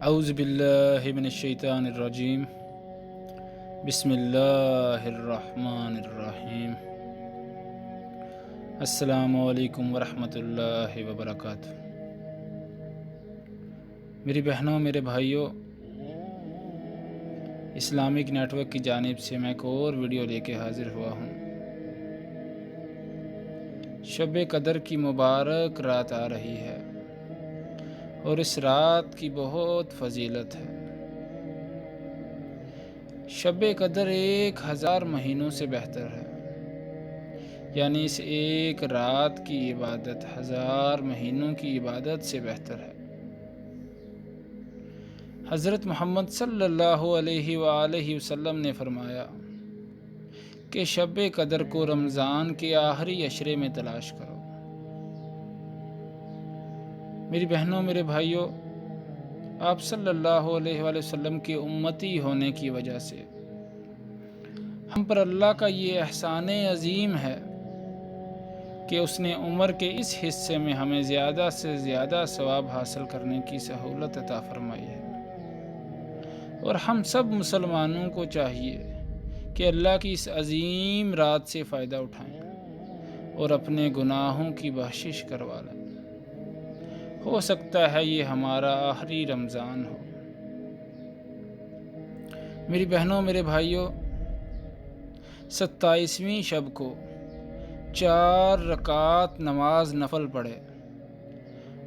اعوذ باللہ من الشیطان الرجیم بسم اللہ الرحمن الرحیم السلام علیکم ورحمۃ اللہ وبرکاتہ۔ میری بہنوں میرے بھائیوں، اسلامک نیٹ ورک کی جانب سے میں ایک اور ویڈیو لے کے حاضر ہوا ہوں۔ شب قدر کی مبارک رات آ رہی ہے اور اس رات کی بہت فضیلت ہے۔ شب قدر 1000 مہینوں سے بہتر ہے، یعنی اس ایک رات کی عبادت 1000 مہینوں کی عبادت سے بہتر ہے۔ حضرت محمد صلی اللہ علیہ وآلہ وسلم نے فرمایا کہ شب قدر کو رمضان کے آخری عشرے میں تلاش کرو۔ میری بہنوں میرے بھائیوں، آپ صلی اللہ علیہ وآلہ وسلم کے امتی ہونے کی وجہ سے ہم پر اللہ کا یہ احسان عظیم ہے کہ اس نے عمر کے اس حصے میں ہمیں زیادہ سے زیادہ ثواب حاصل کرنے کی سہولت عطا فرمائی ہے، اور ہم سب مسلمانوں کو چاہیے کہ اللہ کی اس عظیم رات سے فائدہ اٹھائیں اور اپنے گناہوں کی بخشش کروا لیں۔ ہو سکتا ہے یہ ہمارا آخری رمضان ہو۔ میری بہنوں میرے بھائیوں، 27ویں شب کو 4 رکعت نماز نفل پڑھے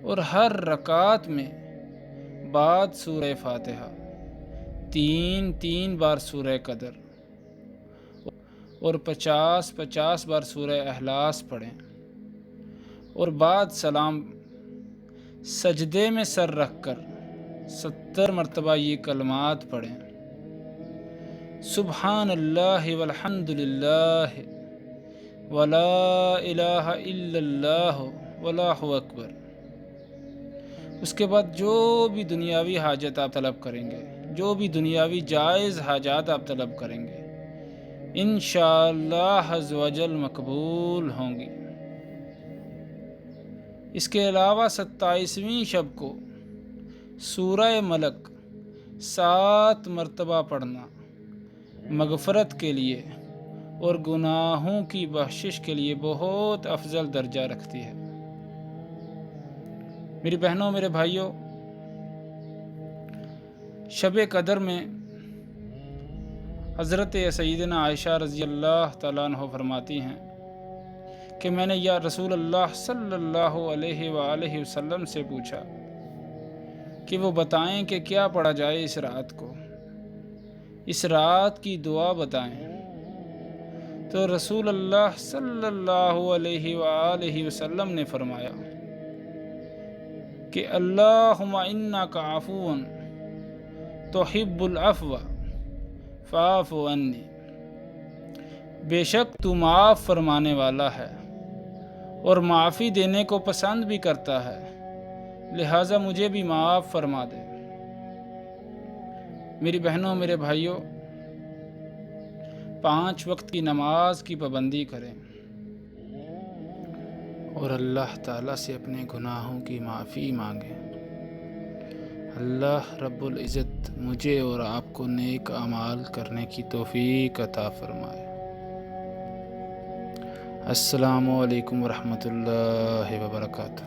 اور ہر رکعت میں بعد سورہ فاتحہ 3 بار سورہ قدر اور 50 بار سورہ اخلاص پڑھیں، اور بعد سلام سجدے میں سر رکھ کر 70 مرتبہ یہ کلمات پڑھیں: سبحان اللہ والحمد للہ ولا الہ الا اللہ واللہ اکبر۔ اس کے بعد جو بھی دنیاوی حاجت آپ طلب کریں گے، جو بھی دنیاوی جائز حاجات آپ طلب کریں گے، انشاءاللہ عز و جل مقبول ہوں گی۔ اس کے علاوہ 27ویں شب کو سورہ ملک 7 مرتبہ پڑھنا مغفرت کے لیے اور گناہوں کی بخشش کے لیے بہت افضل درجہ رکھتی ہے۔ میری بہنوں میرے بھائیوں، شب قدر میں حضرت سیدنا عائشہ رضی اللہ تعالیٰ عنہ فرماتی ہیں کہ میں نے یا رسول اللہ صلی اللہ علیہ وآلہ وسلم سے پوچھا کہ وہ بتائیں کہ کیا پڑھا جائے اس رات کو، اس رات کی دعا بتائیں۔ تو رسول اللہ صلی اللہ علیہ وآلہ وسلم نے فرمایا کہ اللہم انک عفو تحب العفو فاعف عنی، بے شک تو معاف فرمانے والا ہے اور معافی دینے کو پسند بھی کرتا ہے، لہٰذا مجھے بھی معاف فرما دے۔ میری بہنوں میرے بھائیوں، 5 وقت کی نماز کی پابندی کریں اور اللہ تعالیٰ سے اپنے گناہوں کی معافی مانگیں۔ اللہ رب العزت مجھے اور آپ کو نیک اعمال کرنے کی توفیق عطا فرمائے۔ السلام علیکم ورحمۃ اللہ وبرکاتہ۔